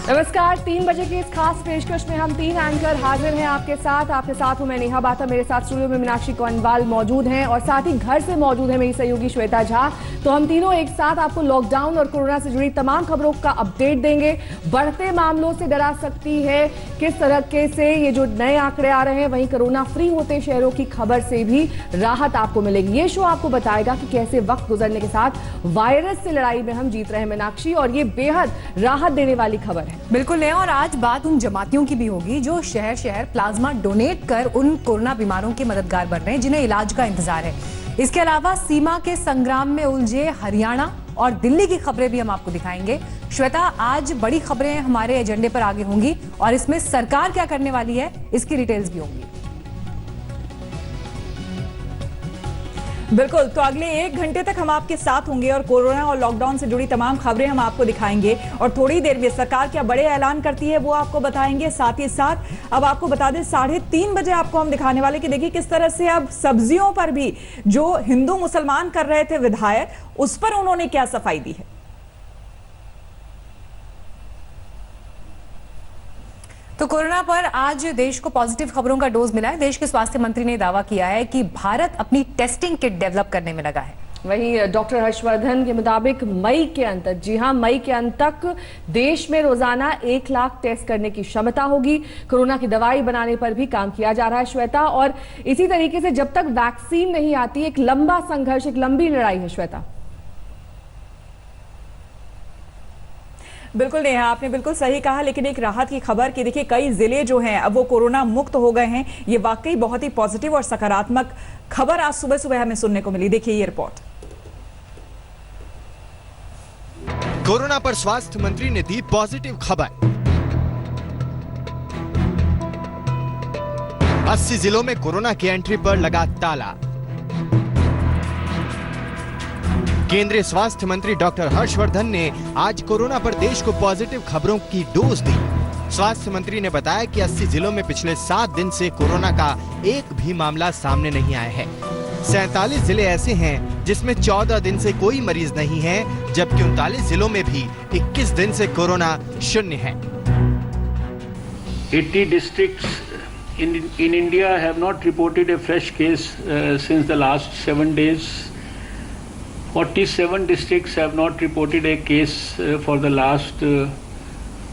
नमस्कार, 3 बजे की इस खास पेशकश में हम 3 एंकर हाजिर हैं आपके साथ हूं मैं नेहा बाथा। मेरे साथ स्टूडियो में मीनाक्षी कौंडवाल मौजूद हैं और साथ ही घर से मौजूद है मेरी सहयोगी श्वेता झा। तो हम तीनों एक साथ आपको लॉकडाउन और कोरोना से जुड़ी तमाम खबरों का अपडेट देंगे। बढ़ते मामलों से डरा सकती है किस तरीके से ये जो नए आंकड़े आ रहे हैं, वहीं कोरोना फ्री होते शहरों की खबर से भी राहत आपको मिलेगी। ये शो आपको बताएगा कि कैसे वक्त गुजरने के साथ वायरस से लड़ाई में हम जीत रहे हैं मीनाक्षी, और ये बेहद राहत देने वाली खबर है। बिल्कुल है। और आज बात उन जमातियों की भी होगी जो शहर शहर प्लाज्मा डोनेट कर उन कोरोना बीमारों के मददगार बन रहे हैं जिन्हें इलाज का इंतजार है। इसके अलावा सीमा के संग्राम में उलझे हरियाणा और दिल्ली की खबरें भी हम आपको दिखाएंगे। श्वेता, आज बड़ी खबरें हमारे एजेंडे पर आगे होंगी और इसमें सरकार क्या करने वाली है इसकी डिटेल्स भी होंगी। बिल्कुल, तो अगले 1 घंटे तक हम आपके साथ होंगे और कोरोना और लॉकडाउन से जुड़ी तमाम खबरें हम आपको दिखाएंगे और थोड़ी देर में सरकार क्या बड़े ऐलान करती है वो आपको बताएंगे। साथ ही साथ अब आपको बता दें 3:30 बजे आपको हम दिखाने वाले कि देखिए किस तरह से अब सब्जियों पर भी जो हिंदू मुसलमान कर रहे थे विधायक, उस पर उन्होंने क्या सफाई दी है। तो कोरोना पर आज देश को पॉजिटिव खबरों का डोज मिला है। देश के स्वास्थ्य मंत्री ने दावा किया है कि भारत अपनी टेस्टिंग किट डेवलप करने में लगा है। वहीं डॉक्टर हर्षवर्धन के मुताबिक मई के अंत तक, जी हां, मई के अंत तक देश में रोजाना 1 लाख टेस्ट करने की क्षमता होगी। कोरोना की दवाई बनाने पर भी काम किया जा रहा है श्वेता, और इसी तरीके से जब तक वैक्सीन नहीं आती एक लंबा संघर्ष, एक लंबी लड़ाई है श्वेता। बिल्कुल नेहा, आपने बिल्कुल सही कहा, लेकिन एक राहत की खबर कि देखिए कई जिले जो हैं अब वो कोरोना मुक्त हो गए हैं। ये वाकई बहुत ही पॉजिटिव और सकारात्मक खबर आज सुबह सुबह हमें सुनने को मिली। देखिए ये रिपोर्ट। कोरोना पर स्वास्थ्य मंत्री ने दी पॉजिटिव खबर। 80 जिलों में कोरोना की एंट्री पर लगा ताला। केंद्रीय स्वास्थ्य मंत्री डॉक्टर हर्षवर्धन ने आज कोरोना पर देश को पॉजिटिव खबरों की डोज दी। स्वास्थ्य मंत्री ने बताया कि 80 जिलों में पिछले 7 दिन से कोरोना का एक भी मामला सामने नहीं आया है। 47 जिले ऐसे हैं जिसमें 14 दिन से कोई मरीज नहीं है, जबकि 39 जिलों में भी 21 दिन से कोरोना शून्य है। 80 districts in India have not reported a fresh case since the last 7 days. 47 districts have not reported a case for the last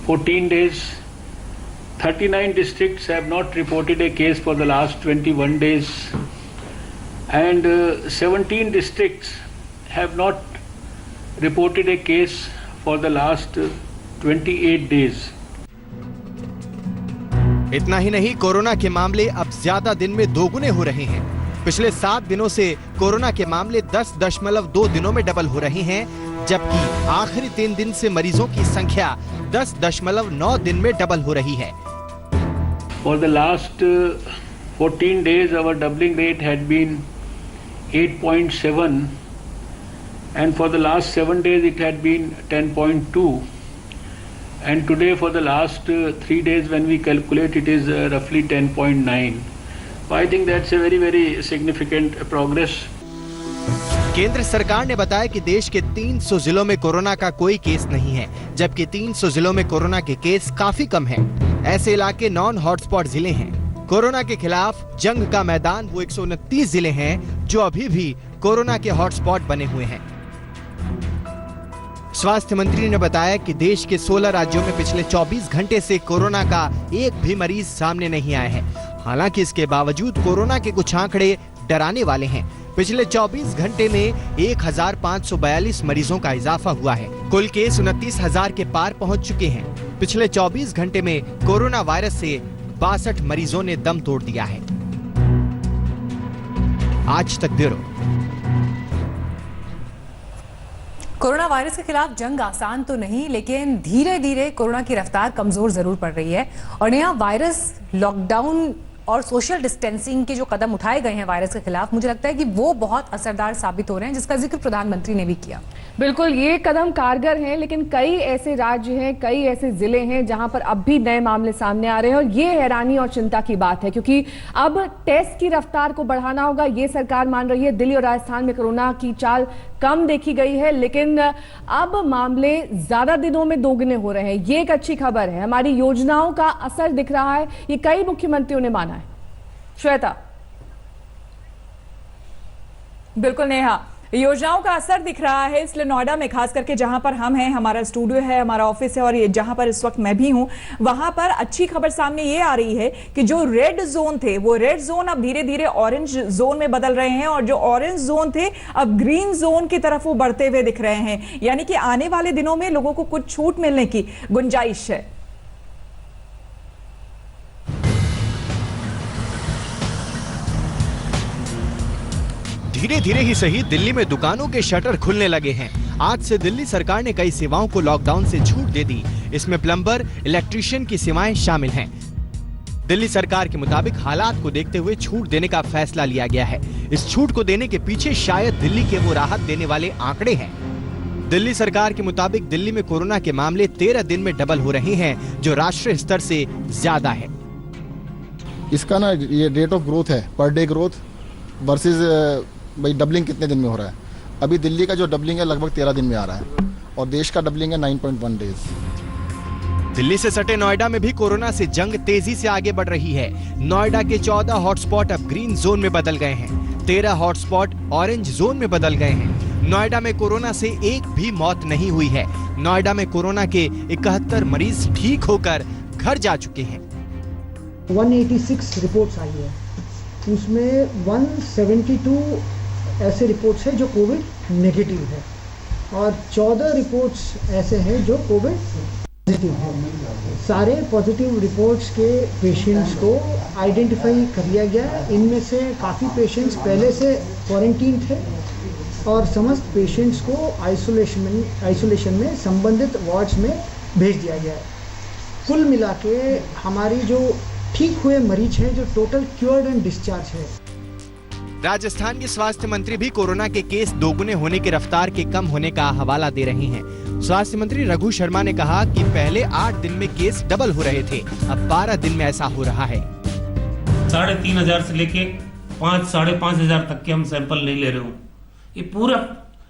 14 days. 39 districts have not reported a case for the last 21 days. And 17 districts have not reported a case for the last 28 days. इतना ही नहीं, corona के मामले अब ज्यादा दिन में दोगुने हो रहे हैं। पिछले 7 दिनों से कोरोना के मामले 10.2 दिनों में डबल हो रहे हैं, जबकि आखिरी 3 दिन से मरीजों की संख्या 10.9 दिन में डबल हो रही है। For the last 14 days, our doubling rate had been 8.7, and for the last 7 days it had been 10.2, and today for the last 3 days when we calculate it is roughly 10.9. I think that's a very, very significant progress. केंद्र सरकार ने बताया कि देश के 300 जिलों में corona का कोई केस नहीं है, जबकि 300 जिलों में कोरोना के केस काफी कम हैं। ऐसे इलाके नॉन हॉटस्पॉट जिले हैं। कोरोना के खिलाफ जंग का मैदान वो 129 जिले हैं जो अभी भी कोरोना के हॉटस्पॉट बने हुए हैं। स्वास्थ्य मंत्री ने बताया कि देश के 16 राज्यों में पिछले 24 घंटे से कोरोना का एक भी मरीज सामने नहीं आया है। हालांकि इसके बावजूद कोरोना के कुछ आंकड़े डराने वाले हैं। पिछले 24 घंटे में 1542 मरीजों का इजाफा हुआ है। कुल केस 29,000 के पार पहुंच चुके हैं। पिछले 24 घंटे में कोरोना वायरस से 62 मरीजों ने दम तोड़ दिया है। आज तक ब्यूरो। कोरोना वायरस के खिलाफ जंग आसान तो नहीं, लेकिन धीरे धीरे कोरोना की रफ्तार कमजोर जरूर पड़ रही है। और यहाँ वायरस, लॉकडाउन और सोशल डिस्टेंसिंग के जो कदम उठाए गए हैं वायरस के खिलाफ, मुझे लगता है कि वो बहुत असरदार साबित हो रहे हैं, जिसका जिक्र प्रधानमंत्री ने भी किया। बिल्कुल, ये कदम कारगर हैं, लेकिन कई ऐसे राज्य हैं, कई ऐसे जिले हैं जहां पर अब भी नए मामले सामने आ रहे हैं और ये हैरानी और चिंता की बात है, क्योंकि अब टेस्ट की रफ्तार को बढ़ाना होगा, ये सरकार मान रही है। दिल्ली और राजस्थान में कोरोना की चाल कम देखी गई है, लेकिन अब मामले ज्यादा दिनों में दोगुने हो रहे हैं। ये एक अच्छी खबर है, हमारी योजनाओं का असर दिख रहा है, ये कई मुख्यमंत्रियों ने माना है। श्वेता। बिल्कुल नेहा, योजनाओं का असर दिख रहा है, इसलिए नोएडा में खास करके जहां पर हम हैं, हमारा स्टूडियो है, हमारा ऑफिस है और ये जहां पर इस वक्त मैं भी हूं, वहां पर अच्छी खबर सामने ये आ रही है कि जो रेड जोन थे वो रेड जोन अब धीरे धीरे ऑरेंज जोन में बदल रहे हैं और जो ऑरेंज जोन थे अब ग्रीन जोन की तरफ वो बढ़ते हुए दिख रहे हैं। यानी कि आने वाले दिनों में लोगों को कुछ छूट मिलने की गुंजाइश है। धीरे धीरे ही सही दिल्ली में दुकानों के शटर खुलने लगे हैं। आज से दिल्ली सरकार ने कई सेवाओं को लॉकडाउन से छूट दे दी। इसमें प्लम्बर, इलेक्ट्रीशियन की सेवाएं शामिल हैं। दिल्ली सरकार के मुताबिक हालात को देखते हुए छूट देने का फैसला लिया गया है। इस छूट को देने के पीछे शायद दिल्ली के वो राहत देने वाले आंकड़े हैं। दिल्ली सरकार के मुताबिक दिल्ली में कोरोना के मामले 13 दिन में डबल हो रहे हैं, जो राष्ट्रीय स्तर से ज्यादा है। इसका ना ये रेट ऑफ ग्रोथ है, पर डे ग्रोथ वर्सेज भाई डबलिंग कितने दिन में हो रहा है। अभी दिल्ली का जो डबलिंग है लगभग 13 दिन में आ रहा है और देश का डबलिंग है 9.1 डेज। दिल्ली से सटे नोएडा में भी कोरोना से जंग तेजी से आगे बढ़ रही है। नोएडा के 14 हॉटस्पॉट अब ग्रीन जोन में बदल गए हैं, 13 हॉटस्पॉट ऑरेंज जोन में बदल गए हैं। नोएडा में कोरोना से एक भी मौत नहीं हुई है। नोएडा में कोरोना के 71 मरीज ठीक होकर घर जा चुके हैं। 186 रिपोर्ट्स आई है, उसमें 172 ऐसे रिपोर्ट्स हैं जो कोविड नेगेटिव है और 14 रिपोर्ट्स ऐसे हैं जो कोविड पॉजिटिव है। सारे पॉजिटिव रिपोर्ट्स के पेशेंट्स को आइडेंटिफाई कर लिया गया। इनमें से काफ़ी पेशेंट्स पहले से क्वारंटीन थे और समस्त पेशेंट्स को आइसोलेशन में संबंधित वार्ड्स में भेज दिया गया है। कुल मिला के हमारी जो ठीक हुए मरीज हैं, जो टोटल क्योर्ड एंड डिस्चार्ज है। राजस्थान के स्वास्थ्य मंत्री भी कोरोना के केस दोगुने होने की रफ्तार के कम होने का हवाला दे रहे हैं। स्वास्थ्य मंत्री रघु शर्मा ने कहा कि पहले 8 दिन में केस डबल हो रहे थे, अब 12 दिन में ऐसा हो रहा है। 3,500 से लेके 5,000-5,500 तक के हम सैंपल नहीं ले रहे हूँ। ये पूरा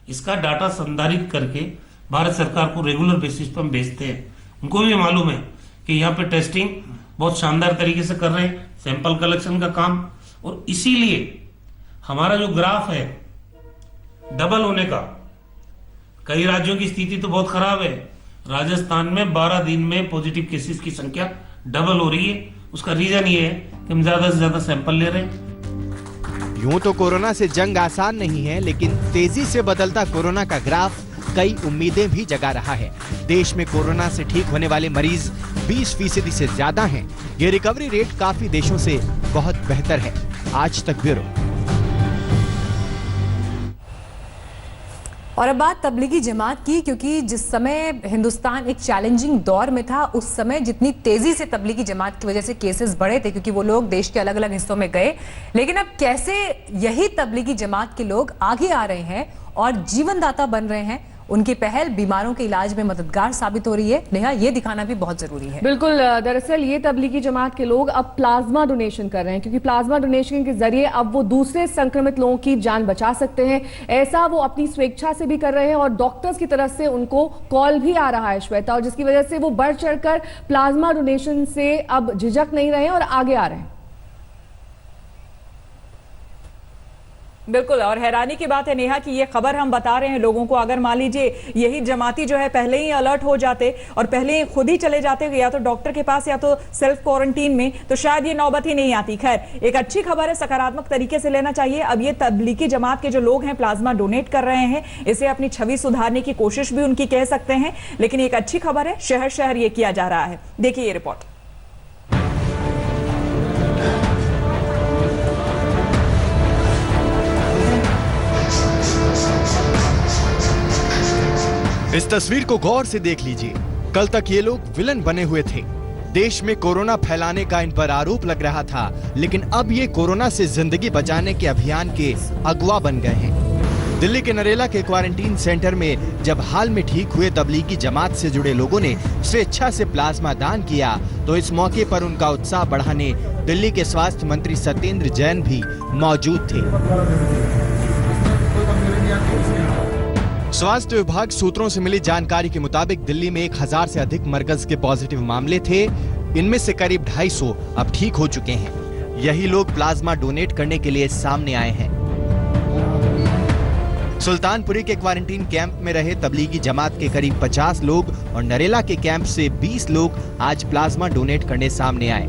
इसका डाटा संधारित करके भारत सरकार को रेगुलर बेसिस पर हम भेजते हैं। उनको भी मालूम है कि यहाँ पे टेस्टिंग बहुत शानदार तरीके से कर रहे हैं, सैंपल कलेक्शन का काम, और इसीलिए हमारा जो ग्राफ है डबल होने का, कई राज्यों की स्थिति तो बहुत खराब है। राजस्थान में 12 दिन में पॉजिटिव केसेस की संख्या डबल हो रही है। उसका रीजन ये है कि हम ज्यादा से ज्यादा सैंपल ले रहे हैं। यूं तो कोरोना से जंग आसान नहीं है, लेकिन तेजी से बदलता कोरोना का ग्राफ कई उम्मीदें भी जगा रहा है। देश में कोरोना से ठीक होने वाले मरीज 20% से ज्यादा हैं। ये रिकवरी रेट काफी देशों से बहुत बेहतर है। आज तक ब्यूरो। और अब बात तबलीगी जमात की, क्योंकि जिस समय हिंदुस्तान एक चैलेंजिंग दौर में था, उस समय जितनी तेजी से तबलीगी जमात की वजह से केसेस बढ़े थे, क्योंकि वो लोग देश के अलग अलग हिस्सों में गए, लेकिन अब कैसे यही तबलीगी जमात के लोग आगे आ रहे हैं और जीवनदाता बन रहे हैं। उनकी पहल बीमारों के इलाज में मददगार साबित हो रही है। नेहा, ये दिखाना भी बहुत जरूरी है। बिल्कुल, दरअसल ये तबलीगी जमात के लोग अब प्लाज्मा डोनेशन कर रहे हैं, क्योंकि प्लाज्मा डोनेशन के जरिए अब वो दूसरे संक्रमित लोगों की जान बचा सकते हैं। ऐसा वो अपनी स्वेच्छा से भी कर रहे हैं और डॉक्टर्स की तरफ से उनको कॉल भी आ रहा है, श्वेता, और जिसकी वजह से वो बढ़ चढ़कर प्लाज्मा डोनेशन से अब झिझक नहीं रहे हैं और आगे आ रहे हैं। बिल्कुल, और हैरानी की बात है नेहा कि ये खबर हम बता रहे हैं लोगों को। अगर मान लीजिए यही जमाती जो है पहले ही अलर्ट हो जाते और पहले खुद ही चले जाते या तो डॉक्टर के पास या तो सेल्फ क्वारंटीन में, तो शायद ये नौबत ही नहीं आती। खैर, एक अच्छी खबर है, सकारात्मक तरीके से लेना चाहिए। अब ये तबलीगी जमात के जो लोग हैं प्लाज्मा डोनेट कर रहे हैं, इसे अपनी छवि सुधारने की कोशिश भी उनकी कह सकते हैं। लेकिन एक अच्छी खबर है, शहर शहर ये किया जा रहा है। देखिए ये रिपोर्ट। इस तस्वीर को गौर से देख लीजिए। कल तक ये लोग विलन बने हुए थे। देश में कोरोना फैलाने का इन पर आरोप लग रहा था, लेकिन अब ये कोरोना से जिंदगी बचाने के अभियान के अगुवा बन गए हैं। दिल्ली के नरेला के क्वारंटीन सेंटर में जब हाल में ठीक हुए तबलीगी जमात से जुड़े लोगों ने स्वेच्छा से प्लाज्मा दान किया तो इस मौके पर उनका उत्साह बढ़ाने दिल्ली के स्वास्थ्य मंत्री सत्येंद्र जैन भी मौजूद थे। स्वास्थ्य विभाग सूत्रों से मिली जानकारी के मुताबिक दिल्ली में 1000 से अधिक मरकज के पॉजिटिव मामले थे। इनमें से करीब 250 अब ठीक हो चुके हैं। यही लोग प्लाज्मा डोनेट करने के लिए सामने आए हैं। सुल्तानपुरी के क्वारंटीन कैंप में रहे तबलीगी जमात के करीब 50 लोग और नरेला के कैंप से 20 लोग आज प्लाज्मा डोनेट करने सामने आए।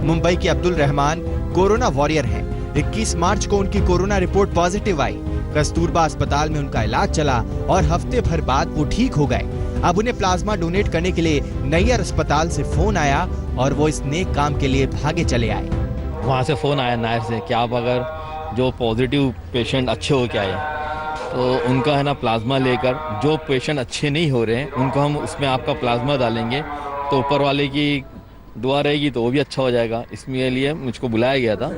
मुंबई के अब्दुल रहमान कोरोना वॉरियर हैं। 21 मार्च को उनकी कोरोना रिपोर्ट पॉजिटिव आई। कस्तूरबा अस्पताल में उनका इलाज चला और हफ्ते भर बाद वो ठीक हो गए। अब उन्हें प्लाज्मा डोनेट करने के लिए नैयर अस्पताल से फोन आया और वो इस नेक काम के लिए भागे चले आए। वहाँ से फोन आया नायर से कि आप अगर जो पॉजिटिव पेशेंट अच्छे हो के आए तो उनका है ना प्लाज्मा लेकर, जो पेशेंट अच्छे नहीं हो रहे हैं उनको हम उसमें आपका प्लाज्मा डालेंगे तो ऊपर वाले की दुआ रहेगी तो वो भी अच्छा हो जाएगा। इसके लिए मुझको बुलाया गया था।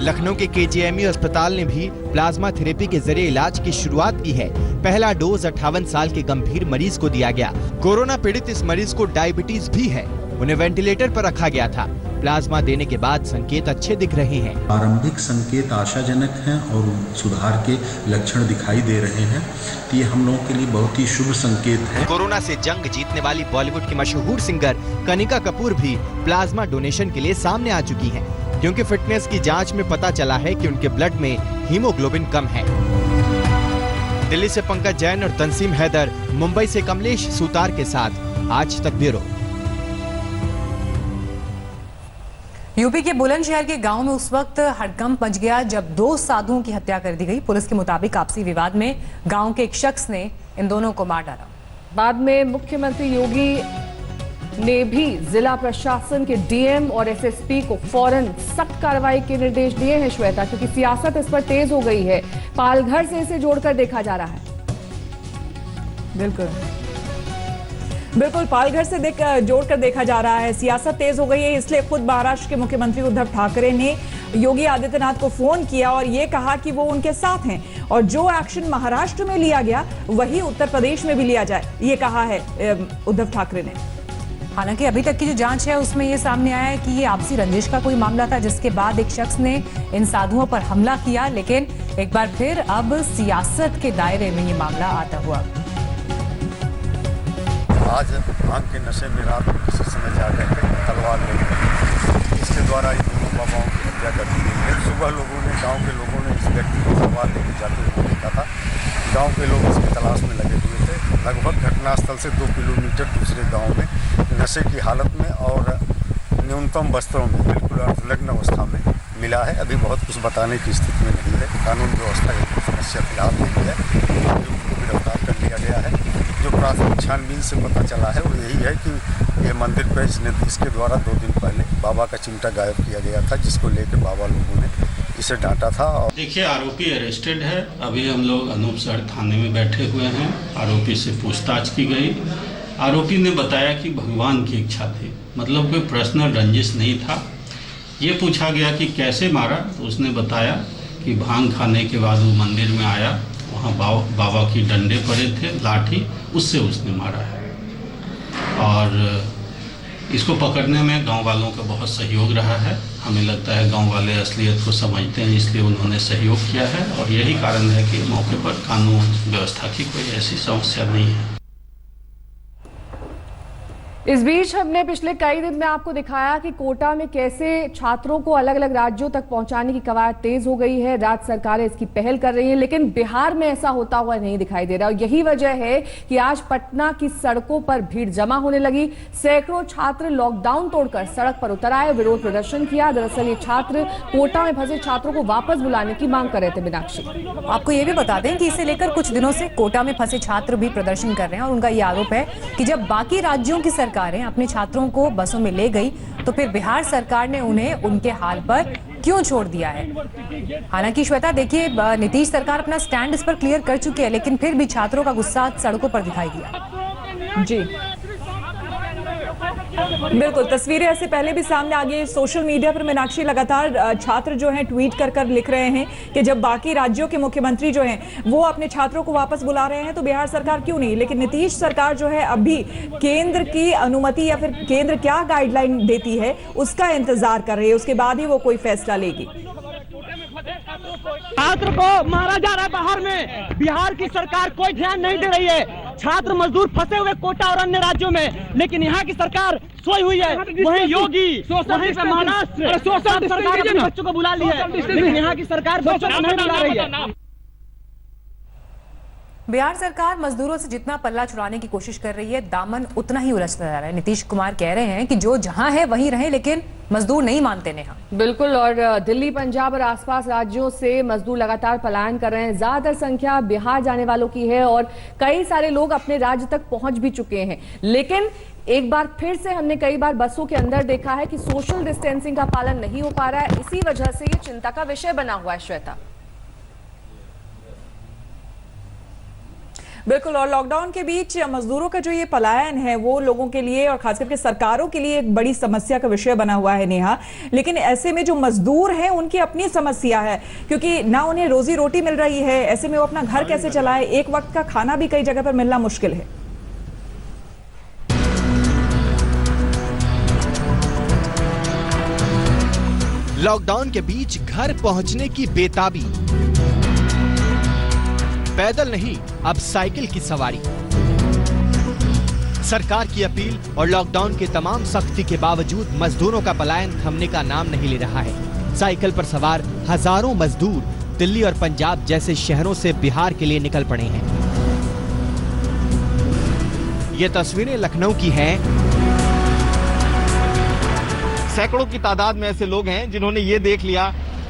लखनऊ के केजीएमयू अस्पताल ने भी प्लाज्मा थेरेपी के जरिए इलाज की शुरुआत की है। पहला डोज 58 साल के गंभीर मरीज को दिया गया। कोरोना पीड़ित इस मरीज को डायबिटीज भी है। उन्हें वेंटिलेटर पर रखा गया था। प्लाज्मा देने के बाद संकेत अच्छे दिख रहे हैं। प्रारंभिक संकेत आशाजनक हैं और सुधार के लक्षण दिखाई दे रहे हैं। तो ये हम लोगों के लिए बहुत ही शुभ संकेत है। कोरोना से जंग जीतने वाली बॉलीवुड की मशहूर सिंगर कनिका कपूर भी प्लाज्मा डोनेशन के लिए सामने आ चुकी हैं, क्योंकि फिटनेस की जांच में पता चला है कि उनके ब्लड में हीमोग्लोबिन कम है। दिल्ली से पंकज जैन और तंसीम हैदर, मुंबई से कमलेश सुतार के साथ आज तक ब्यूरो। यूपी के बुलंदशहर के गांव में उस वक्त हड़कंप मच गया जब 2 साधुओं की हत्या कर दी गई। पुलिस के मुताबिक आपसी विवाद में गांव के एक शख्स ने इन दोनों को मार डाला। बाद में मुख्यमंत्री योगी ने भी जिला प्रशासन के डीएम और एसएसपी को फौरन सख्त कार्रवाई के निर्देश दिए हैं श्वेता, क्योंकि सियासत इस पर तेज हो गई है। पालघर से इसे जोड़कर देखा जा रहा है। बिल्कुल पालघर से जोड़कर देखा जा रहा है। सियासत तेज हो गई है, इसलिए खुद महाराष्ट्र के मुख्यमंत्री उद्धव ठाकरे ने योगी आदित्यनाथ को फोन किया और ये कहा कि वो उनके साथ हैं और जो एक्शन महाराष्ट्र में लिया गया वही उत्तर प्रदेश में भी लिया जाए, ये कहा है उद्धव ठाकरे ने। हालांकि अभी तक की जो जांच है उसमें ये सामने आया है कि ये आपसी रंजिश का कोई मामला था, जिसके बाद एक शख्स ने इन साधुओं पर हमला किया। लेकिन एक बार फिर अब सियासत के दायरे में ये मामला आता हुआ। आज भांग के नशे में रात में किसी समय जाकर के तलवार लेकर इसके द्वारा इन दोनों बाबाओं की हत्या कर दी गई है। सुबह लोगों ने, गांव के लोगों ने इस व्यक्ति को तलवार लेकर जाते हुए देखा था। गांव के लोग इसकी तलाश में लगे हुए थे। लगभग घटनास्थल से 2 किलोमीटर दूसरे गांव में नशे की हालत में और न्यूनतम वस्त्रों में बिल्कुल अर्धनग्न अवस्था में मिला है। अभी बहुत कुछ बताने की स्थिति में नहीं है। कानून व्यवस्था की समस्या फिलहाल नहीं है। आरोपी को गिरफ्तार कर लिया गया है। जो प्राथमिक छानबीन से पता चला है वो यही है कि ये मंदिर पर इसके द्वारा 2 दिन पहले बाबा का चिमटा गायब किया गया था, जिसको लेकर बाबा लोगों ने इसे डांटा था। देखिए, आरोपी अरेस्टेड है। अभी हम लोग अनूपसर थाने में बैठे हुए हैं। आरोपी से पूछताछ की गई। आरोपी ने बताया कि भगवान की इच्छा थी, मतलब कोई पर्सनल रंजिश नहीं था। ये पूछा गया कि कैसे मारा, तो उसने बताया कि भांग खाने के बाद वो मंदिर में आया, वहाँ बाबा की डंडे पड़े थे, लाठी, उससे उसने मारा है। और इसको पकड़ने में गांव वालों का बहुत सहयोग रहा है। हमें लगता है गांव वाले असलियत को समझते हैं, इसलिए उन्होंने सहयोग किया है और यही कारण है कि मौके पर कानून व्यवस्था की कोई ऐसी समस्या नहीं है। इस बीच हमने पिछले कई दिन में आपको दिखाया कि कोटा में कैसे छात्रों को अलग अलग राज्यों तक पहुंचाने की कवायद तेज हो गई है। राज्य सरकारें इसकी पहल कर रही हैं, लेकिन बिहार में ऐसा होता हुआ नहीं दिखाई दे रहा और यही वजह है कि आज पटना की सड़कों पर भीड़ जमा होने लगी। सैकड़ों छात्र लॉकडाउन तोड़कर सड़क पर उतर आए, विरोध प्रदर्शन किया। दरअसल ये छात्र कोटा में फंसे छात्रों को वापस बुलाने की मांग कर रहे थे। मीनाक्षी, आपको ये भी बता दें कि इसे लेकर कुछ दिनों से कोटा में फंसे छात्र भी प्रदर्शन कर रहे हैं और उनका ये आरोप है कि जब बाकी राज्यों की सरकारें अपने छात्रों को बसों में ले गई तो फिर बिहार सरकार ने उन्हें उनके हाल पर क्यों छोड़ दिया है। हालांकि श्वेता देखिए, नीतीश सरकार अपना स्टैंड इस पर क्लियर कर चुकी है, लेकिन फिर भी छात्रों का गुस्सा सड़कों पर दिखाई दिया। जी बिल्कुल, तस्वीरें ऐसे पहले भी सामने आ गई सोशल मीडिया पर। मीनाक्षी, लगातार छात्र जो हैं ट्वीट कर लिख रहे हैं कि जब बाकी राज्यों के मुख्यमंत्री जो हैं वो अपने छात्रों को वापस बुला रहे हैं तो बिहार सरकार क्यों नहीं। लेकिन नीतीश सरकार जो है अभी केंद्र की अनुमति या फिर केंद्र क्या गाइडलाइन देती है उसका इंतजार कर रही है, उसके बाद ही वो कोई फैसला लेगी। छात्र को मारा जा रहा है बाहर में, बिहार की सरकार कोई ध्यान नहीं दे रही है। छात्र मजदूर फंसे हुए कोटा और अन्य राज्यों में, लेकिन यहाँ की सरकार सोई हुई है। वहीं योगी, वहीं पे महाराष्ट्र सरकार अपने बच्चों को बुला ली है, लेकिन यहाँ की सरकार बच्चों को नहीं बुला रही है। बिहार सरकार मजदूरों से जितना पल्ला छुड़ाने की कोशिश कर रही है, दामन उतना ही उलझता जा रहा है। नीतीश कुमार कह रहे हैं कि जो जहां है वहीं रहे, लेकिन मजदूर नहीं मानते नेहा। बिल्कुल, और दिल्ली, पंजाब और आसपास राज्यों से मजदूर लगातार पलायन कर रहे हैं। ज्यादातर संख्या बिहार जाने वालों की है और कई सारे लोग अपने राज्य तक पहुंच भी चुके हैं। लेकिन एक बार फिर से हमने कई बार बसों के अंदर देखा है कि सोशल डिस्टेंसिंग का पालन नहीं हो पा रहा है। इसी वजह से ये चिंता का विषय बना हुआ है। श्वेता, बिल्कुल, और लॉकडाउन के बीच मजदूरों का जो ये पलायन है वो लोगों के लिए और खास करके सरकारों के लिए एक बड़ी समस्या का विषय बना हुआ है नेहा। लेकिन ऐसे में जो मजदूर हैं उनकी अपनी समस्या है, क्योंकि ना उन्हें रोजी रोटी मिल रही है। ऐसे में वो अपना घर कैसे चलाए, एक वक्त का खाना भी कई जगह पर मिलना मुश्किल है। लॉकडाउन के बीच घर पहुंचने की बेताबी, पैदल नहीं अब साइकिल की सवारी। सरकार की अपील और लॉकडाउन के तमाम सख्ती के बावजूद मजदूरों का पलायन थमने का नाम नहीं ले रहा है। साइकिल पर सवार हजारों मजदूर दिल्ली और पंजाब जैसे शहरों से बिहार के लिए निकल पड़े हैं। ये तस्वीरें लखनऊ की हैं। सैकड़ों की तादाद में ऐसे लोग हैं जिन्होंने ये देख लिया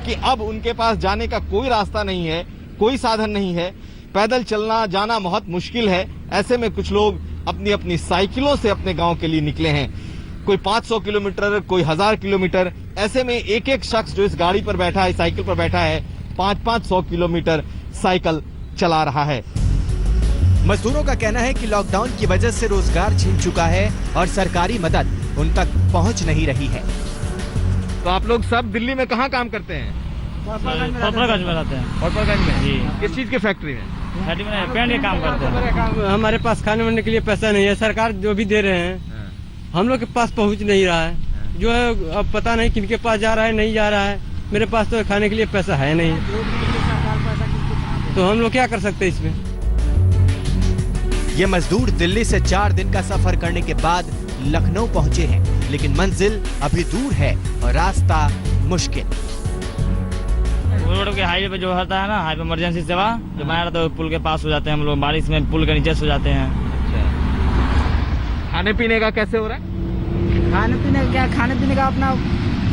कि अब उनके पास जाने का कोई रास्ता नहीं है, कोई साधन नहीं है, पैदल चलना जाना बहुत मुश्किल है। ऐसे में कुछ लोग अपनी अपनी साइकिलों से अपने गांव के लिए निकले हैं। कोई 500 किलोमीटर, कोई 1000 किलोमीटर। ऐसे में एक एक शख्स जो इस गाड़ी पर बैठा है, साइकिल पर बैठा है, 500 किलोमीटर साइकिल चला रहा है। मजदूरों का कहना है कि लॉकडाउन की वजह से रोजगार छिन चुका है और सरकारी मदद उन तक पहुंच नहीं रही है। तो आप लोग सब दिल्ली में कहाँ काम करते हैं? पपरगंज में रहते हैं। पपरगंज में? जी। किस चीज की फैक्ट्री में? फैक्ट्री में पेंट के काम करते हैं। हमारे पास खाने वाने के लिए पैसा नहीं है, सरकार जो भी दे रहे हैं हम लोग के पास पहुंच नहीं रहा है। जो है अब पता नहीं किनके पास जा रहा है, नहीं जा रहा है। मेरे पास तो खाने के लिए पैसा है नहीं, तो हम लोग क्या कर सकते हैं इसमें। ये मजदूर दिल्ली से 4 दिन का सफर करने के बाद लखनऊ पहुंचे हैं, लेकिन मंजिल अभी दूर है और रास्ता मुश्किल। रोड के हाईवे पे जो होता है ना, हाईवे इमरजेंसी सेवा जो बनाया तो पुल के पास हो जाते हैं हम लोग, बारिश में पुल के नीचे सो जाते हैं। खाने पीने का कैसे हो रहा है? खाने पीने का अपना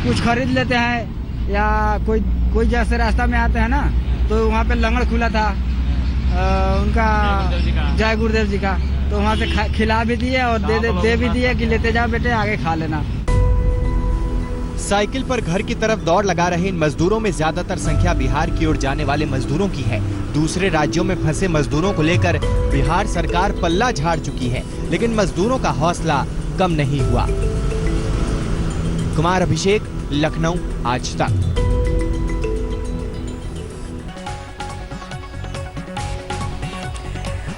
कुछ खरीद लेते हैं, या कोई जैसे रास्ता में आते हैं ना तो वहाँ पे लंगर खुला था उनका, जय गुरुदेव जी का, तो वहाँ से खिला भी दिए और दे भी दिए कि लेते जाओ बेटे आगे खा लेना। साइकिल पर घर की तरफ दौड़ लगा रहे इन मजदूरों में ज्यादातर संख्या बिहार की ओर जाने वाले मजदूरों की है। दूसरे राज्यों में फंसे मजदूरों को लेकर बिहार सरकार पल्ला झाड़ चुकी है, लेकिन मजदूरों का हौसला कम नहीं हुआ। कुमार अभिषेक, लखनऊ, आज तक।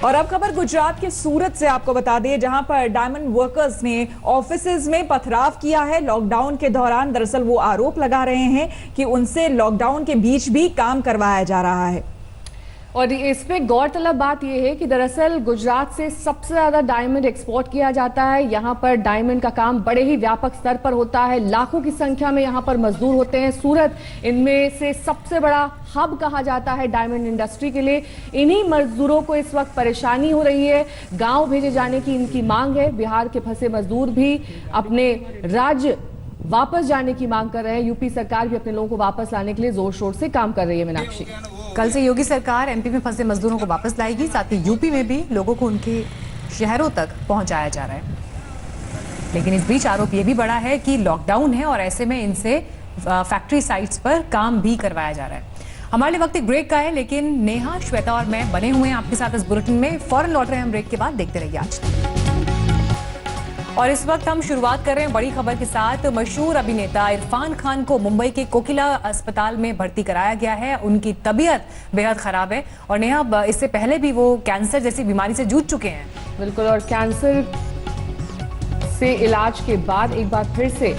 और अब खबर गुजरात के सूरत से आपको बता दें, जहां पर डायमंड वर्कर्स ने ऑफिसेज में पथराव किया है लॉकडाउन के दौरान। दरअसल वो आरोप लगा रहे हैं कि उनसे लॉकडाउन के बीच भी काम करवाया जा रहा है। और इसमें गौरतलब बात यह है कि दरअसल गुजरात से सबसे ज्यादा डायमंड एक्सपोर्ट किया जाता है। यहाँ पर डायमंड का काम बड़े ही व्यापक स्तर पर होता है। लाखों की संख्या में यहाँ पर मजदूर होते हैं। सूरत इनमें से सबसे बड़ा हब कहा जाता है डायमंड इंडस्ट्री के लिए। इन्हीं मजदूरों को इस वक्त परेशानी हो रही है, गांव भेजे जाने की इनकी मांग है। बिहार के फंसे मजदूर भी अपने राज्य वापस जाने की मांग कर रहे हैं। यूपी सरकार भी अपने लोगों को वापस लाने के लिए जोर शोर से काम कर रही है। मीनाक्षी, कल से योगी सरकार एमपी में फंसे मजदूरों को वापस लाएगी, साथ ही यूपी में भी लोगों को उनके शहरों तक पहुंचाया जा रहा है। लेकिन इस बीच आरोप यह भी बढ़ा है कि लॉकडाउन है और ऐसे में इनसे फैक्ट्री साइट्स पर काम भी करवाया जा रहा है। हमारे लिए वक्त एक ब्रेक का है, लेकिन नेहा, श्वेता और मैं बने हुए हैं आपके साथ इस बुलेटिन में। फौरन लौट रहे हैं हम ब्रेक के बाद। देखते रहिए आज तक। और इस वक्त हम शुरुआत कर रहे हैं बड़ी खबर के साथ। मशहूर अभिनेता इरफान खान को मुंबई के कोकिला अस्पताल में भर्ती कराया गया है। उनकी तबीयत बेहद खराब है और नेहा, इससे पहले भी वो कैंसर जैसी बीमारी से जूझ चुके हैं। बिल्कुल, और कैंसर से इलाज के बाद एक बार फिर से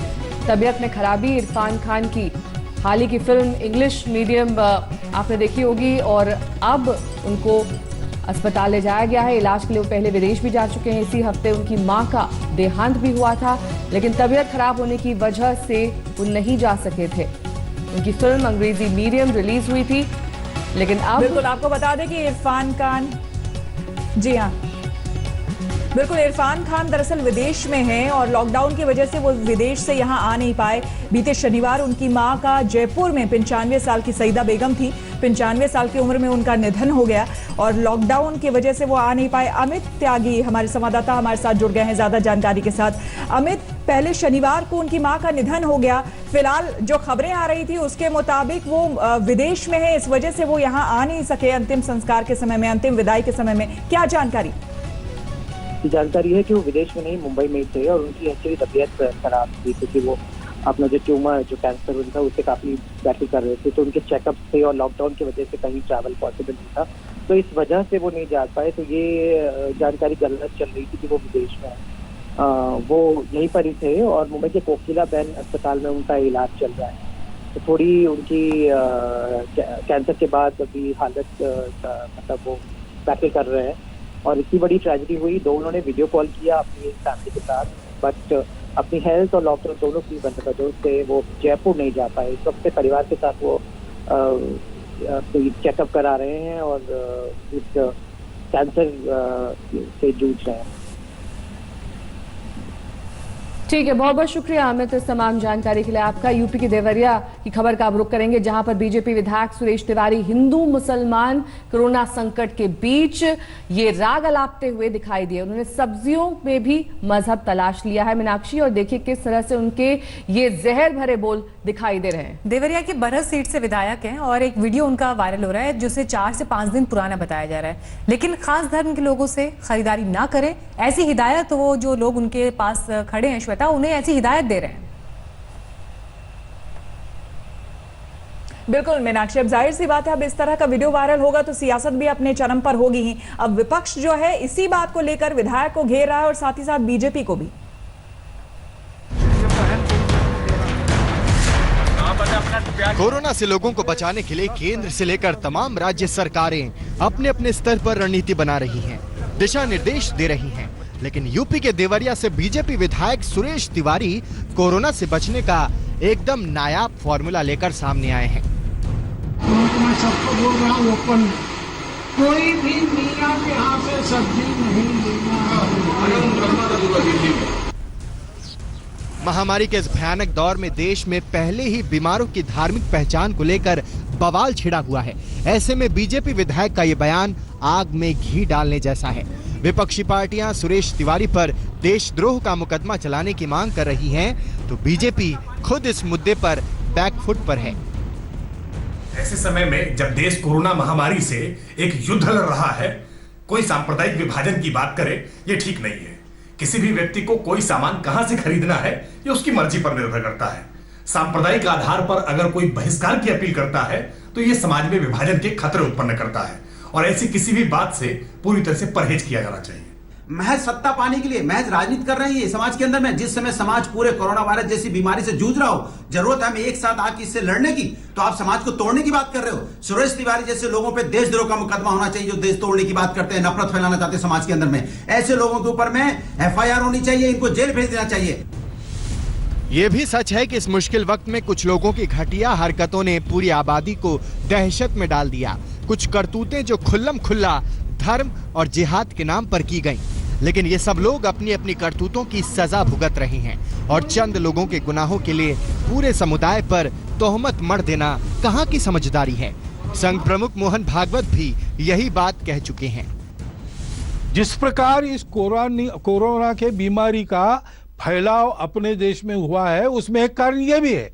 तबीयत में खराबी। इरफान खान की हाल ही की फिल्म इंग्लिश मीडियम आपने देखी होगी और अब उनको अस्पताल ले जाया गया है इलाज के लिए। वो पहले विदेश भी जा चुके हैं। इसी हफ्ते उनकी मां का देहांत भी हुआ था, लेकिन तबीयत खराब होने की वजह से वो नहीं जा सके थे। उनकी फिल्म अंग्रेजी मीडियम रिलीज हुई थी, लेकिन अब बिल्कुल आपको बता दें कि इरफान खान, जी हाँ बिल्कुल, इरफान खान दरअसल विदेश में हैं और लॉकडाउन की वजह से वो विदेश से यहाँ आ नहीं पाए। बीते शनिवार उनकी मां का जयपुर में 95 साल की सईदा बेगम थी, 95 साल की उम्र में उनका निधन हो गया और लॉकडाउन की वजह से वो आ नहीं पाए। अमित त्यागी हमारे संवाददाता हमारे साथ जुड़ गए हैं ज्यादा जानकारी के साथ। अमित, पहले शनिवार को उनकी मां का निधन हो गया, फिलहाल जो खबरें आ रही थी उसके मुताबिक वो विदेश में है, इस वजह से वो यहाँ आ नहीं सके अंतिम संस्कार के समय में, अंतिम विदाई के समय में। क्या जानकारी? जानकारी है कि वो विदेश में नहीं, मुंबई में ही थे और उनकी एक्चुअली तबीयत खराब थी क्योंकि वो अपना जो ट्यूमर, जो कैंसर उनका, उससे काफी बैटल कर रहे थे। तो उनके चेकअप थे और लॉकडाउन की वजह से कहीं ट्रैवल पॉसिबल नहीं था, तो इस वजह से वो नहीं जा पाए। तो ये जानकारी गलत चल रही थी कि वो विदेश में है। वो यहीं पर ही थे और मुंबई के कोकिला बैन अस्पताल में उनका इलाज चल रहा है। तो थोड़ी उनकी कैंसर के बाद अभी हालत मतलब वो बैटल कर रहे हैं और इतनी बड़ी ट्रेजेडी हुई। दोनों ने वीडियो कॉल किया अपनी फैमिली के साथ, बट अपनी हेल्थ और लॉकडाउन दोनों की वजह से वो जयपुर नहीं जा पाए। तो अपने परिवार के साथ वो चेकअप करा रहे हैं और इस कैंसर से जूझ रहे हैं। ठीक है, बहुत बहुत शुक्रिया अमित इस तमाम जानकारी के लिए आपका। यूपी के देवरिया की खबर का अब रुख करेंगे, जहां पर बीजेपी विधायक सुरेश तिवारी हिंदू मुसलमान कोरोना संकट के बीच ये राग अलापते हुए दिखाई दिए। उन्होंने सब्जियों में भी मजहब तलाश लिया है मीनाक्षी, और देखिए किस तरह से उनके ये जहर भरे बोल दिखाई दे रहे हैं। देवरिया की बरहस सीट से विधायक हैं और एक वीडियो उनका वायरल हो रहा है जिसे 4 से 5 दिन पुराना बताया जा रहा है, लेकिन खास धर्म के लोगों से खरीदारी ना करें, ऐसी हिदायत वो जो लोग उनके पास खड़े हैं श्वेता, उन्हें ऐसी हिदायत दे रहे हैं। बिल्कुल मीनाक्षी, अब जाहिर सी बात है अब इस तरह का वीडियो वायरल होगा तो सियासत भी अपने चरम पर होगी ही। अब विपक्ष जो है इसी बात को लेकर विधायक को घेर रहा है और साथ ही साथ बीजेपी को भी। कोरोना से लोगों को बचाने के लिए केंद्र से लेकर तमाम राज्य सरकारें अपने अपने स्तर पर रणनीति बना रही हैं, दिशा निर्देश दे रही हैं, लेकिन यूपी के देवरिया से बीजेपी विधायक सुरेश तिवारी कोरोना से बचने का एकदम नायाब फॉर्मूला लेकर सामने आए हैं। मैं सबको बोल रहा हूँ ओपन में, कोई भी मियां के यहाँ से सब्जी नहीं लेना। महामारी के इस भयानक दौर में देश में पहले ही बीमारों की धार्मिक पहचान को लेकर बवाल छिड़ा हुआ है। ऐसे में बीजेपी विधायक का ये बयान आग में घी डालने जैसा है। विपक्षी पार्टियां सुरेश तिवारी पर देशद्रोह का मुकदमा चलाने की मांग कर रही हैं, तो बीजेपी खुद इस मुद्दे पर बैकफुट पर है। ऐसे समय में जब देश कोरोना महामारी से एक युद्ध लड़ रहा है, कोई सांप्रदायिक विभाजन की बात करे ये ठीक नहीं है। किसी भी व्यक्ति को कोई सामान कहां से खरीदना है ये उसकी मर्जी पर निर्भर करता है। सांप्रदायिक आधार पर अगर कोई बहिष्कार की अपील करता है तो ये समाज में विभाजन के खतरे उत्पन्न करता है और ऐसी किसी भी बात से पूरी तरह से परहेज किया जाना चाहिए। महज सत्ता पाने के लिए महज राजनीति कर रहे हैं समाज के अंदर में। जिस समय समाज पूरे कोरोना वायरस जैसी बीमारी से जूझ रहा हो, जरूरत है हमें एक साथ आके इससे लड़ने की, तो आप समाज को तोड़ने की बात कर रहे हो। सुरेश तिवारी जैसे लोगों पे देशद्रोह का मुकदमा होना चाहिए, जो देश तोड़ने की बात करते हैं, नफरत फैलाना चाहते हैं समाज के अंदर में। ऐसे लोगों के ऊपर में FIR होनी चाहिए, इनको जेल भेज देना चाहिए। ये भी सच है कि इस मुश्किल वक्त में कुछ लोगों की घटिया हरकतों ने पूरी आबादी को दहशत में डाल दिया। कुछ करतूतें जो खुल्लम खुल्ला धर्म और जिहाद के नाम पर की गईं, लेकिन ये सब लोग अपनी अपनी करतूतों की सजा भुगत रहे हैं और चंद लोगों के गुनाहों के लिए पूरे समुदाय पर तोहमत मढ़ देना कहाँ की समझदारी है। संघ प्रमुख मोहन भागवत भी यही बात कह चुके हैं। जिस प्रकार इस कोरोना के बीमारी का फैलाव अपने देश में हुआ है, उसमें एक कारण यह भी है,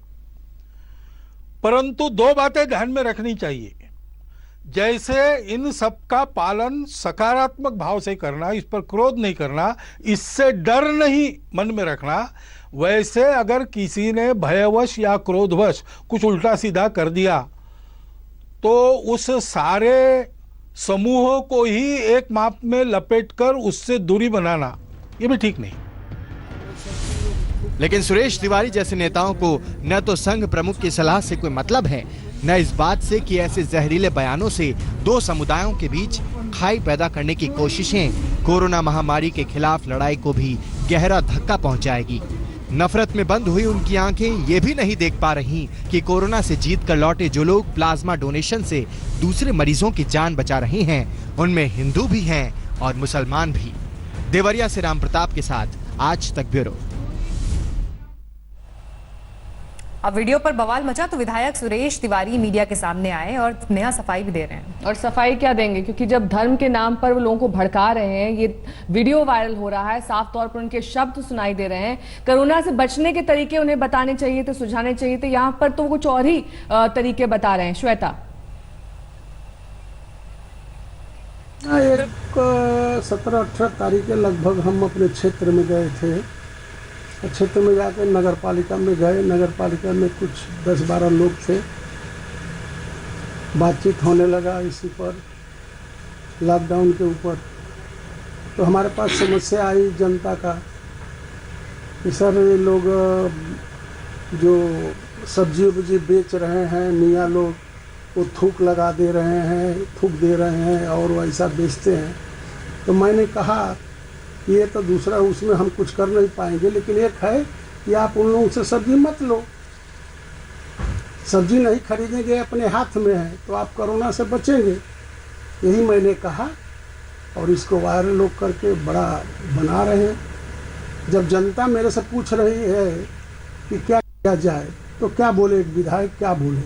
परंतु दो बातें ध्यान में रखनी चाहिए। जैसे इन सब का पालन सकारात्मक भाव से करना, इस पर क्रोध नहीं करना, इससे डर नहीं मन में रखना, वैसे अगर किसी ने भयवश या क्रोधवश कुछ उल्टा सीधा कर दिया तो उस सारे समूह को ही एक माप में लपेटकर उससे दूरी बनाना, ये भी ठीक नहीं। लेकिन सुरेश तिवारी जैसे नेताओं को न तो संघ प्रमुख की सलाह से कोई मतलब है, न इस बात से कि ऐसे जहरीले बयानों से दो समुदायों के बीच खाई पैदा करने की कोशिशें कोरोना महामारी के खिलाफ लड़ाई को भी गहरा धक्का पहुंचाएगी। नफरत में बंद हुई उनकी आंखें ये भी नहीं देख पा रही कि कोरोना से जीत कर लौटे जो लोग प्लाज्मा डोनेशन से दूसरे मरीजों की जान बचा रहे हैं, उनमें हिंदू भी हैं और मुसलमान भी। देवरिया से राम प्रताप के साथ आज तक ब्यूरो। अब वीडियो पर बवाल मचा तो विधायक सुरेश तिवारी मीडिया के सामने आए और नया सफाई भी दे रहे हैं। और सफाई क्या देंगे, क्योंकि जब धर्म के नाम पर वो लोगों को भड़का रहे हैं, ये वीडियो वायरल हो रहा है, साफ तौर पर उनके शब्द सुनाई दे रहे हैं। कोरोना से बचने के तरीके उन्हें बताने चाहिए थे, सुझाने चाहिए थे, यहाँ पर तो कुछ और ही तरीके बता रहे हैं। श्वेता, एक 17-18 तारीख के लगभग हम अपने क्षेत्र में गए थे। क्षेत्र में जाकर नगर पालिका में गए। नगर पालिका में कुछ 10-12 लोग थे। बातचीत होने लगा इसी पर, लॉकडाउन के ऊपर। तो हमारे पास समस्या आई जनता का कि सर ये लोग जो सब्जी वब्जी बेच रहे हैं, मियाँ लोग, वो थूक लगा दे रहे हैं, थूक दे रहे हैं और वैसा बेचते हैं। तो मैंने कहा ये तो दूसरा, उसमें हम कुछ कर नहीं पाएंगे, लेकिन एक है कि आप उन लोगों से सब्जी मत लो। सब्जी नहीं खरीदेंगे, अपने हाथ में है, तो आप कोरोना से बचेंगे। यही मैंने कहा और इसको वायरल लोग करके बड़ा बना रहे हैं। जब जनता मेरे से पूछ रही है कि क्या किया जाए, तो क्या बोले एक विधायक, क्या बोले?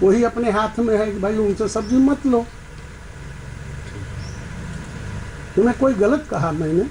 वही अपने हाथ में है कि भाई उनसे सब्जी मत लो। तुम्हें कोई गलत कहा मैंने?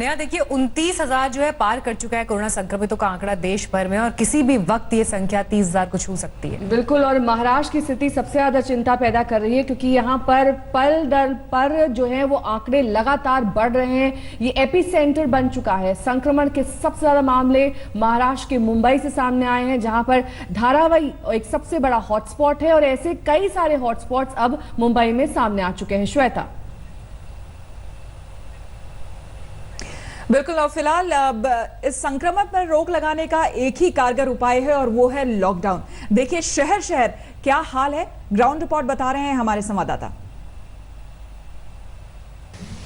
नया देखिए 29,000 जो है पार कर चुका है कोरोना संक्रमितों का आंकड़ा देश भर में, और किसी भी वक्त ये संख्या 30,000 को छू सकती है। बिल्कुल, और महाराष्ट्र की स्थिति सबसे ज्यादा चिंता पैदा कर रही है, क्योंकि यहाँ पर पल दर पर जो है वो आंकड़े लगातार बढ़ रहे हैं। ये एपी सेंटर बन चुका है। संक्रमण के सबसे ज्यादा मामले महाराष्ट्र के मुंबई से सामने आए हैं, जहां पर धारावी एक सबसे बड़ा हॉटस्पॉट है, और ऐसे कई सारे हॉटस्पॉट्स अब मुंबई में सामने आ चुके हैं। श्वेता, बिल्कुल, और फिलहाल अब इस संक्रमण पर रोक लगाने का एक ही कारगर उपाय है और वो है लॉकडाउन। देखिए शहर शहर क्या हाल है, ग्राउंड रिपोर्ट बता रहे हैं हमारे संवाददाता।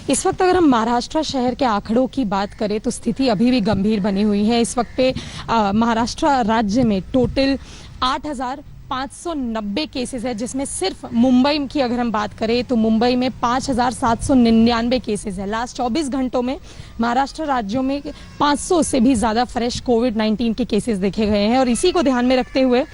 इस वक्त अगर हम महाराष्ट्र शहर के आंकड़ों की बात करें तो स्थिति अभी भी गंभीर बनी हुई है। इस वक्त पे महाराष्ट्र राज्य में टोटल 8,590 केसेस है, जिसमें सिर्फ मुंबई की अगर हम बात करें तो मुंबई में 5,799 केसेस है। लास्ट 24 घंटों में महाराष्ट्र राज्यों में 500 से भी ज़्यादा फ्रेश कोविड-19 के केसेस देखे गए हैं। और इसी को ध्यान में रखते हुए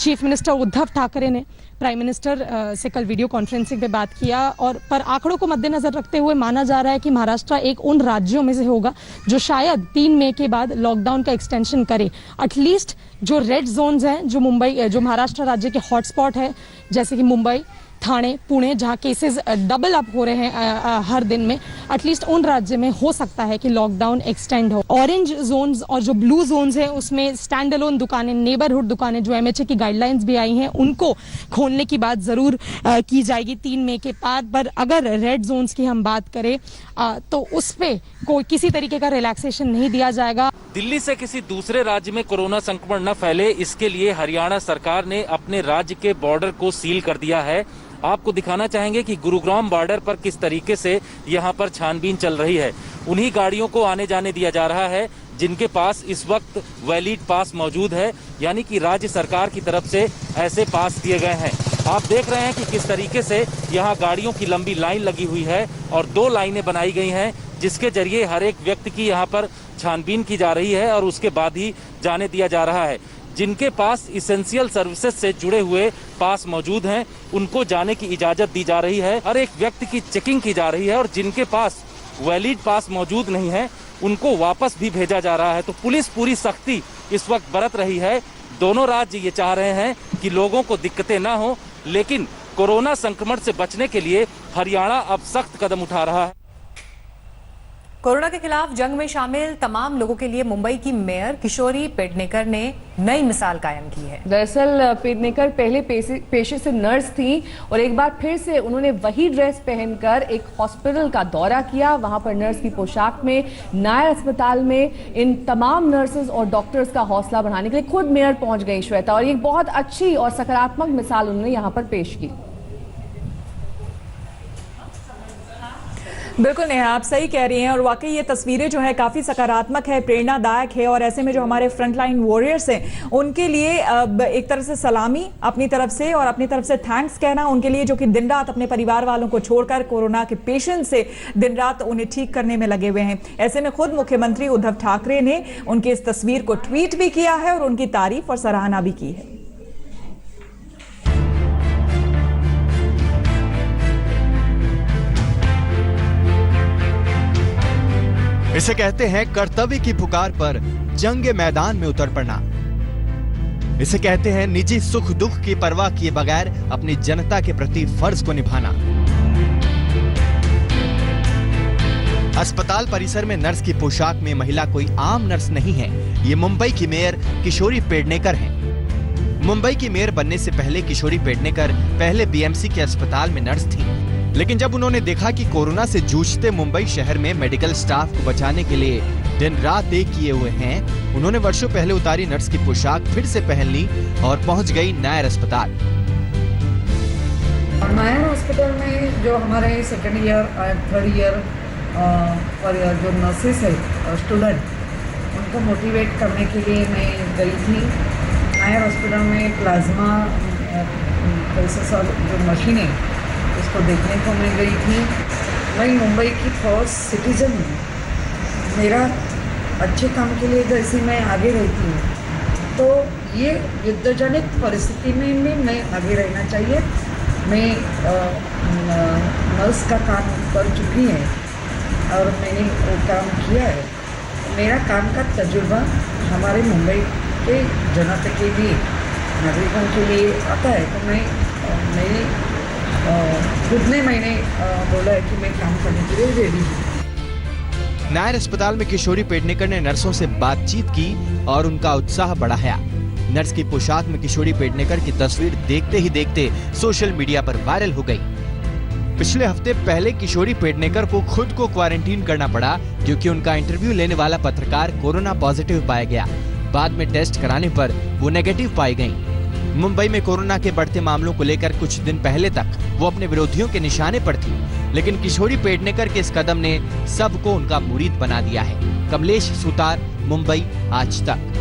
चीफ मिनिस्टर उद्धव ठाकरे ने प्राइम मिनिस्टर से कल वीडियो कॉन्फ्रेंसिंग पे बात किया, और पर आंकड़ों को मद्देनजर रखते हुए माना जा रहा है कि महाराष्ट्र एक उन राज्यों में से होगा जो शायद 3 मई के बाद लॉकडाउन का एक्सटेंशन करे। एटलीस्ट जो रेड जोन्स हैं, जो महाराष्ट्र राज्य के हॉटस्पॉट है, जैसे कि मुंबई, थाने, पुणे, जहाँ केसेस डबल अप हो रहे हैं हर दिन में, एटलीस्ट उन राज्य में हो सकता है कि लॉकडाउन एक्सटेंड हो। ऑरेंज जोन्स और जो ब्लू जोन्स हैं उसमें स्टैंड अलोन दुकानें, नेबरहुड दुकानें, जो MHA की गाइडलाइंस भी आई हैं, उनको खोलने की बात ज़रूर की जाएगी 3 मई के बाद। पर अगर रेड जोन्स की हम बात करें तो उस पर कोई किसी तरीके का रिलैक्सेशन नहीं दिया जाएगा। दिल्ली से किसी दूसरे राज्य में कोरोना संक्रमण न फैले, इसके लिए हरियाणा सरकार ने अपने राज्य के बॉर्डर को सील कर दिया है। आपको दिखाना चाहेंगे कि गुरुग्राम बॉर्डर पर किस तरीके से यहाँ पर छानबीन चल रही है। उन्हीं गाड़ियों को आने जाने दिया जा रहा है जिनके पास इस वक्त वैलिड पास मौजूद है, यानी कि राज्य सरकार की तरफ से ऐसे पास दिए गए हैं। आप देख रहे हैं कि किस तरीके से यहाँ गाड़ियों की लंबी लाइन लगी हुई है और 2 लाइनें बनाई गई हैं, जिसके जरिए हर एक व्यक्ति की यहाँ पर छानबीन की जा रही है और उसके बाद ही जाने दिया जा रहा है। जिनके पास इसेंशियल सर्विसेज से जुड़े हुए पास मौजूद हैं, उनको जाने की इजाजत दी जा रही है। हर एक व्यक्ति की चेकिंग की जा रही है और जिनके पास वैलिड पास मौजूद नहीं है, उनको वापस भी भेजा जा रहा है। तो पुलिस पूरी सख्ती इस वक्त बरत रही है। दोनों राज्य ये चाह रहे हैं कि लोगों को दिक्कतें ना हो, लेकिन कोरोना संक्रमण से बचने के लिए हरियाणा अब सख्त कदम उठा रहा है। कोरोना के खिलाफ जंग में शामिल तमाम लोगों के लिए मुंबई की मेयर किशोरी पेडनेकर ने नई मिसाल कायम की है। दरअसल पेडनेकर पहले पेशे से नर्स थी और एक बार फिर से उन्होंने वही ड्रेस पहनकर एक हॉस्पिटल का दौरा किया। वहां पर नर्स की पोशाक में नायर अस्पताल में इन तमाम नर्सेज और डॉक्टर्स का हौसला बढ़ाने के लिए खुद मेयर पहुंच गई श्वेता, और एक बहुत अच्छी और सकारात्मक मिसाल उन्होंने यहाँ पर पेश की। बिल्कुल नेहा, आप सही कह रही हैं और वाकई ये तस्वीरें जो है काफ़ी सकारात्मक है, प्रेरणादायक है। और ऐसे में जो हमारे फ्रंटलाइन वॉरियर्स हैं उनके लिए एक तरह से सलामी अपनी तरफ से और अपनी तरफ से थैंक्स कहना उनके लिए, जो कि दिन रात अपने परिवार वालों को छोड़कर कोरोना के पेशेंट से दिन रात उन्हें ठीक करने में लगे हुए हैं। ऐसे में खुद मुख्यमंत्री उद्धव ठाकरे ने उनकी इस तस्वीर को ट्वीट भी किया है और उनकी तारीफ और सराहना भी की है। इसे कहते हैं कर्तव्य की पुकार पर जंग मैदान में उतर पड़ना। इसे कहते हैं निजी सुख दुख की परवाह किए बगैर अपनी जनता के प्रति फर्ज को निभाना। अस्पताल परिसर में नर्स की पोशाक में महिला कोई आम नर्स नहीं है, ये मुंबई की मेयर किशोरी पेडनेकर हैं। मुंबई की मेयर बनने से पहले किशोरी पेडनेकर पहले बीएमसी के अस्पताल में नर्स थी, लेकिन जब उन्होंने देखा कि कोरोना से जूझते मुंबई शहर में मेडिकल स्टाफ को बचाने के लिए दिन रात एक किए हुए हैं, उन्होंने वर्षों पहले उतारी नर्स की पोशाक फिर से पहन ली और पहुंच गई नायर अस्पताल। नायर हॉस्पिटल में जो हमारे सेकेंड ईयर और थर्ड ईयर और जो नर्सेस है स्टूडेंट, उनको मोटिवेट करने के लिए मैं गई थी। नायर हॉस्पिटल में प्लाज्मा प्रोसेस और जो मशीनें उसको देखने को मैं गई थी। मैं मुंबई की फर्स्ट सिटीजन हूँ, मेरा अच्छे काम के लिए जैसे मैं आगे रहती हूँ, तो ये युद्धजनित परिस्थिति में भी मैं आगे रहना चाहिए। मैं नर्स का काम कर चुकी है और मैंने वो काम किया है। मेरा काम का तजुर्बा हमारे मुंबई के जनता के लिए, नागरिकों के लिए आता है, तो मैंने खुद ने बोला है कि मैं काम करने के लिए रेडी हूँ। नायर अस्पताल में किशोरी पेडनेकर ने नर्सों से बातचीत की और उनका उत्साह बढ़ाया। नर्स की पोशाक में किशोरी पेडनेकर की तस्वीर देखते ही देखते सोशल मीडिया पर वायरल हो गई। पिछले हफ्ते पहले किशोरी पेडनेकर को खुद को क्वारंटीन करना पड़ा क्योंकि उनका इंटरव्यू लेने वाला पत्रकार कोरोना पॉजिटिव पाया गया। बाद में टेस्ट कराने पर वो नेगेटिव पाई गयी। मुंबई में कोरोना के बढ़ते मामलों को लेकर कुछ दिन पहले तक वो अपने विरोधियों के निशाने पर थी, लेकिन किशोरी पेडनेकर के इस कदम ने सबको उनका मुरीद बना दिया है। कमलेश सुतार, मुंबई, आज तक।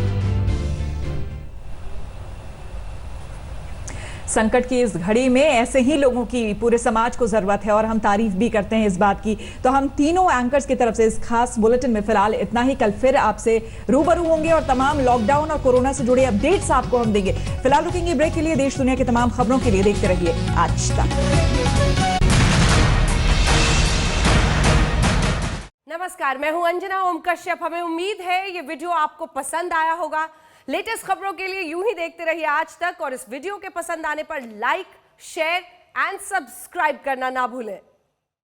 संकट की इस घड़ी में ऐसे ही लोगों की पूरे समाज को जरूरत है और हम तारीफ भी करते हैं इस बात की। तो हम तीनों एंकर्स की तरफ से इस खास बुलेटिन में फिलहाल इतना ही। कल फिर आपसे रूबरू होंगे और तमाम लॉकडाउन और कोरोना से जुड़े अपडेट्स आपको हम देंगे। फिलहाल रुकेंगे ब्रेक के लिए। देश दुनिया की तमाम खबरों के लिए देखते रहिए आज तक। नमस्कार, मैं हूं अंजना ओम कश्यप। हमें उम्मीद है ये वीडियो आपको पसंद आया होगा। लेटेस्ट खबरों के लिए यूं ही देखते रहिए आज तक और इस वीडियो के पसंद आने पर लाइक, शेयर एंड सब्सक्राइब करना ना भूलें।